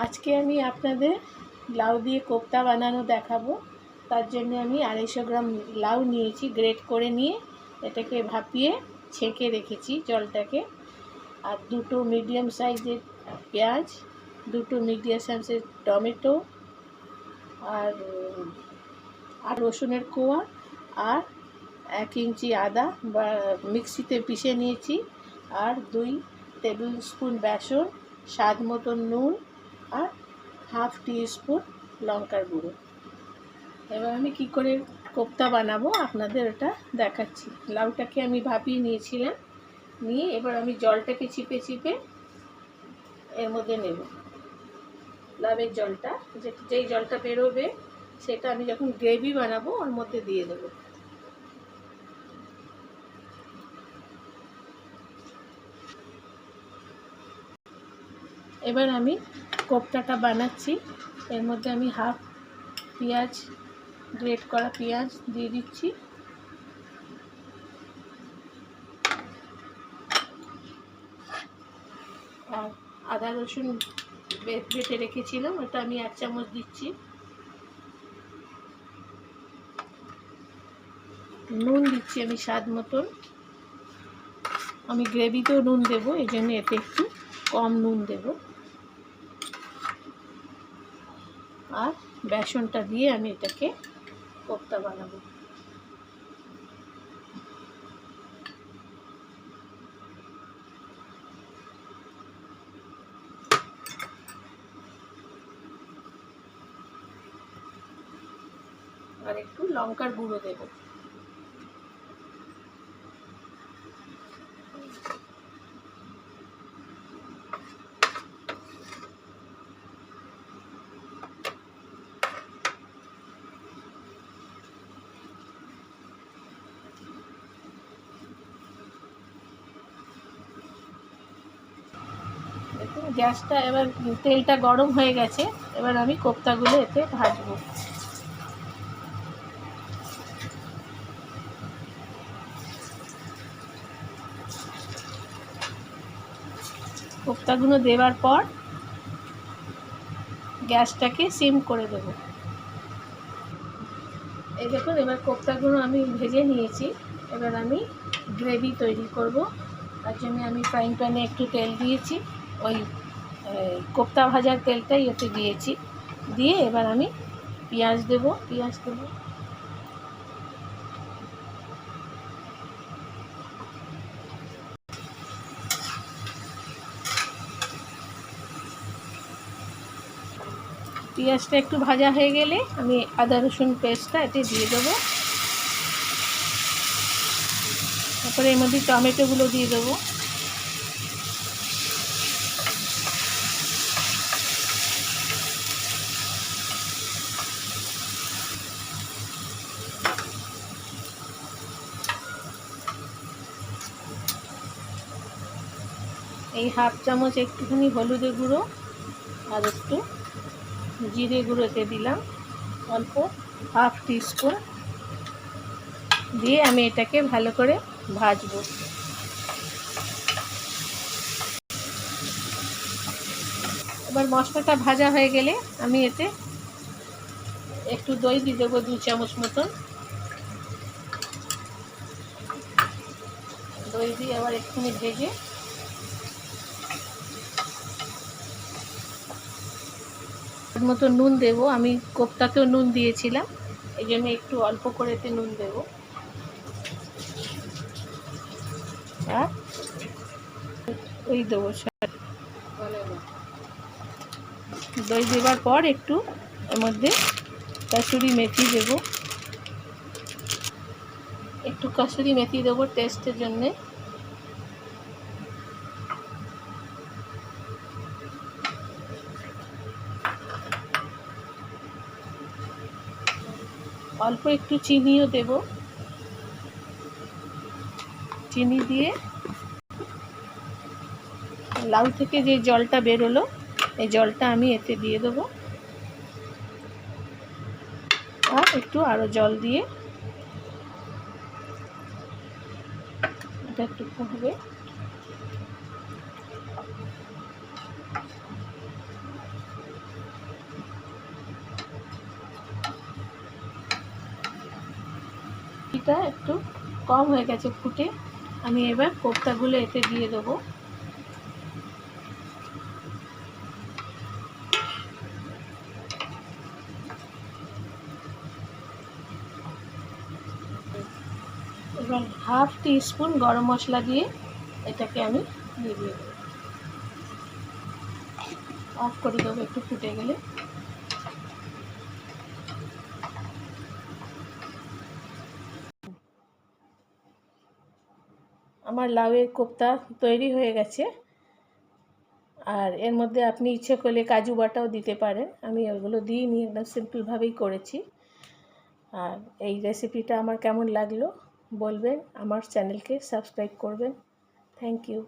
আজকে আমি আপনাদের লাউ দিয়ে কোপ্তা বানানো দেখাবো। তার জন্য আমি 250 গ্রাম লাউ নিয়েছি, গ্রেট করে নিয়ে এটাকে ভাপিয়ে ছেঁকে রেখেছি জলটাকে। আর দুটো মিডিয়াম সাইজের পেঁয়াজ, দুটো মিডিয়াম সাইজের টমেটো, আর রসুনের কোয়া, আর 1 ইঞ্চি আদা বা মিক্সিতে পিষে নিয়েছি, আর 2 টেবিল স্পুন বেসন, স্বাদ মতো নুন, আর হাফ টিস্পুন লঙ্কার গুঁড়ো। এবার আমি কি করে কোপ্তা বানাবো আপনাদের ওটা দেখাচ্ছি। লাউটাকে আমি ভাপিয়ে নিয়েছিলাম, নিয়ে এবার আমি জলটাকে চিপে চিপে এর মধ্যে নেব। লাউয়ের জলটা, যেই জলটা বেরোবে সেটা আমি যখন গ্রেভি বানাবো ওর মধ্যে দিয়ে দেবো। এবার আমি কোপ্তাটা বানাচ্ছি। এর মধ্যে আমি হাফ পেঁয়াজ, গ্রেট করা পেঁয়াজ দিয়ে দিচ্ছি, আর আদা রসুন বেটে রেখেছিলাম ওটা আমি 1 চামচ দিচ্ছি। নুন দিচ্ছি আমি স্বাদ মতন। আমি গ্রেভিতেও নুন দেবো, এই জন্য এতে একটু কম নুন দেব। আর বেসনটা দিয়ে আমি এটাকে কোপ্তা বানাবো। আর একটু লঙ্কার গুঁড়ো দেব। দেখুন গ্যাসটা, এবার তেলটা গরম হয়ে গেছে। এবার আমি কোপ্তাগুলো এতে ভাজবো। কোপ্তাগুলো দেওয়ার পর গ্যাসটাকে সিম করে দেব। এই দেখুন এবার কোপ্তাগুলো আমি ভেজে নিয়েছি। এবার আমি গ্রেভি তৈরি করব। তার জন্য আমি ফ্রাইং প্যানে একটু তেল দিয়েছি, ওই কোপ্তা ভাজার তেলটাই এতে দিয়েছি। দিয়ে এবার আমি পেঁয়াজ দেব। পেঁয়াজটা একটু ভাজা হয়ে গেলে আমি আদা রসুন পেস্টটা এতে দিয়ে দেবো। তারপরে এর মধ্যে টমেটোগুলো দিয়ে দেবো। এই হাফ চামচ একটুখানি হলুদের গুঁড়ো আর একটু জিরে গুঁড়োতে দিলাম, অল্প হাফ টিস্পুন দিয়ে আমি এটাকে ভালো করে ভাজবো। এবার মশলাটা ভাজা হয়ে গেলে আমি এতে একটু দই দিয়ে দেবো, 2 চামচ মতন। দই দিয়ে আবার একটুখানি ভেজে মতো নুন দেব। আমি কোপ্তাতেও নুন দিয়েছিলাম, এই জন্য একটু অল্প করে এতে নুন দেব। আর ওই দেবো, দই দেওয়ার পর একটু এর মধ্যে কাসুরি মেথি দেব, একটু কাসুরি মেথি দেবো টেস্টের জন্যে। অল্প একটু চিনিও দেব। চিনি দিয়ে লাউ থেকে যে জলটা বেরোলো এই জলটা আমি এতে দিয়ে দেবো। আর একটু আরও জল দিয়ে এটা একটু ফুটবে। জলটা একটু কম হয়ে গেছে ফুটে। আমি এবার কোপ্তাগুলো এতে দিয়ে দেবো। এবার হাফ টিস্পুন গরম মশলা দিয়ে এটাকে আমি দিয়ে দেবো। অফ করে দেবো একটু ফুটে গেলে। আমার লাউয়ের কোপ্তা তৈরি হয়ে গেছে। আর এর মধ্যে আপনি ইচ্ছে করলে কাজু বাটাও দিতে পারেন, আমি ওগুলো দিইনি, একদম সিম্পলভাবেই করেছি। আর এই রেসিপিটা আমার কেমন লাগলো বলবেন, আমার চ্যানেলকে সাবস্ক্রাইব করবেন। Thank you.